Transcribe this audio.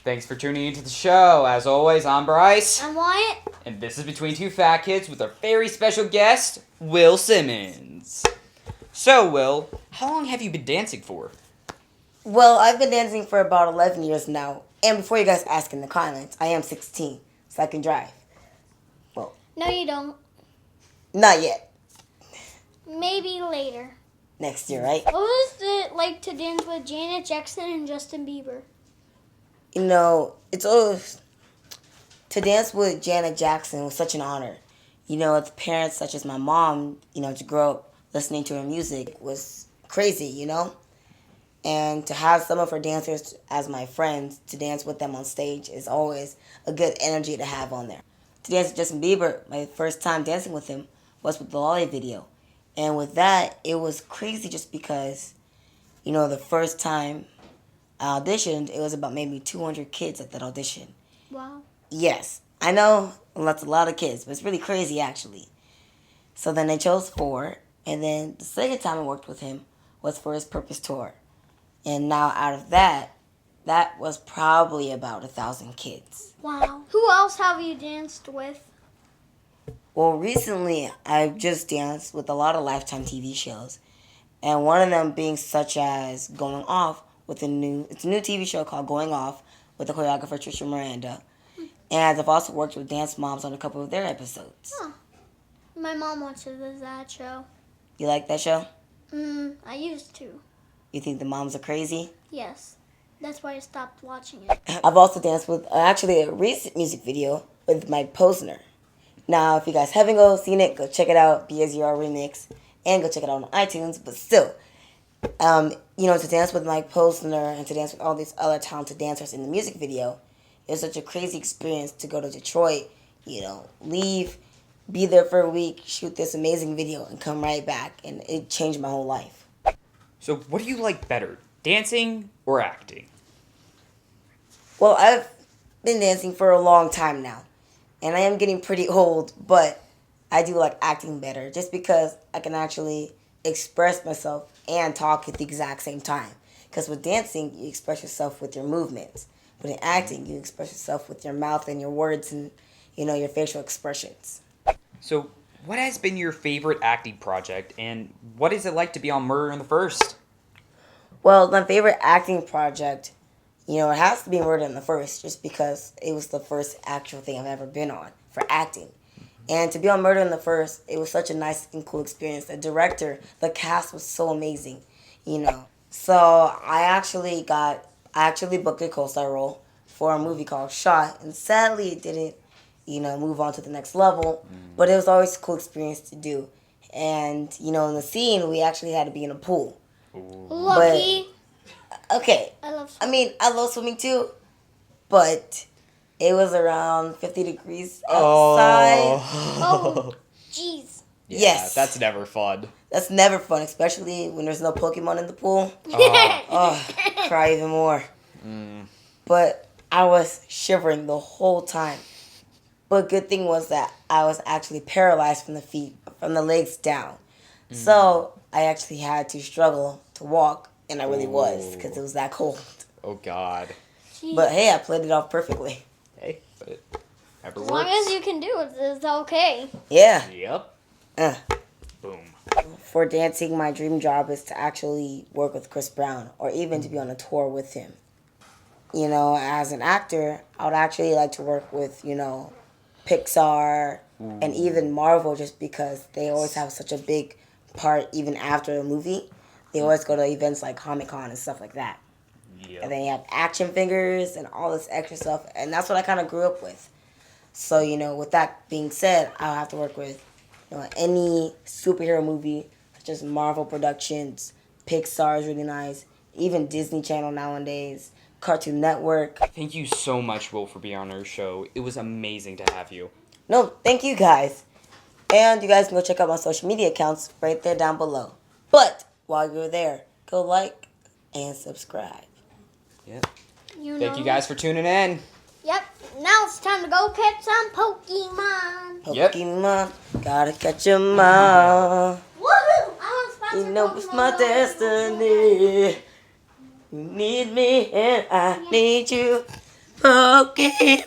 Thanks for tuning into the show. As always, I'm Brice. I'm Wyatt. And this is Between Two Fat Kids with our very special guest, Will Simmons. So, Will, how long have you been dancing for? Well, I've been dancing for about 11 years now. And before you guys ask in the comments, I am 16, so I can drive. Well, No, you don't. not yet. Maybe later. Next year, right? What was it like to dance with Janet Jackson and Justin Bieber? You know, it's always... To dance with Janet Jackson was such an honor. You know, as parents such as my mom, to grow up listening to her music was crazy, And to have some of her dancers as my friends, to dance with them on stage is always a good energy to have on there. To dance with Justin Bieber, my first time dancing with him was with the Lolly video. And with that, it was crazy just because, the first time I auditioned, it was about maybe 200 kids at that audition. Wow. Yes, I know that's a lot of kids, but it's really crazy actually. So then they chose 4, and then the second time I worked with him was for his Purpose Tour. And now out of that was probably about 1,000 kids. Wow. Who else have you danced with? Well, recently I've just danced with a lot of Lifetime TV shows. And one of them being such as Going Off with it's a new TV show called Going Off with the choreographer Trisha Miranda. And I've also worked with Dance Moms on a couple of their episodes. Huh. My mom watches that show. You like that show? I used to. You think the moms are crazy? Yes. That's why I stopped watching it. I've also danced with actually a recent music video with Mike Posner. Now, if you guys haven't seen it, go check it out, BSUR Remix, and go check it out on iTunes. But still, to dance with Mike Posner and to dance with all these other talented dancers in the music video, it was such a crazy experience to go to Detroit, leave, be there for a week, shoot this amazing video, and come right back. And it changed my whole life. So, what do you like better, dancing or acting? Well, I've been dancing for a long time now, and I am getting pretty old, but I do like acting better just because I can actually express myself and talk at the exact same time. Because with dancing, you express yourself with your movements. But in acting, you express yourself with your mouth and your words and, your facial expressions. So, what has been your favorite acting project, and what is it like to be on Murder in the First? Well, my favorite acting project, it has to be Murder in the First, just because it was the first actual thing I've ever been on for acting. And to be on Murder in the First, it was such a nice and cool experience. The director, the cast was so amazing, So I actually booked a co-star role for a movie called Shot, and sadly it didn't, move on to the next level. But it was always a cool experience to do. And, in the scene, we actually had to be in a pool. Lucky. But, okay. I love swimming. I love swimming too, but it was around 50 degrees Oh. outside. Oh, jeez. Yeah, Yes. That's never fun. That's never fun, especially when there's no Pokemon in the pool. Oh. Cry even more. But I was shivering the whole time. But good thing was that I was actually paralyzed from the legs down. So I actually had to struggle to walk, and I really was, because it was that cold. Oh, God. Jeez. But hey, I played it off perfectly. Hey, but it never As works. long as you can do it, it's okay. Yeah. Yep. Boom. For dancing, my dream job is to actually work with Chris Brown, or even to be on a tour with him. As an actor, I would actually like to work with, Pixar and even Marvel, just because they always have such a big part even after a movie. They always go to events like Comic-Con and stuff like that. Yep. And they have action figures and all this extra stuff, and that's what I kind of grew up with. So, with that being said, I'll have to work with any superhero movie, such as Marvel Productions, Pixar is really nice, even Disney Channel nowadays, Cartoon Network. Thank you so much, Will, for being on our show. It was amazing to have you. No, thank you guys. And you guys can go check out my social media accounts right there down below. But while you're there, go like and subscribe. Yep. You Thank you guys for tuning in. Yep. Now it's time to go catch some Pokemon. Yep. Pokemon, gotta catch 'em all. Woohoo! I want to sponsor You know it's Pokemon my Go. destiny. You need me and I need you. Pokemon.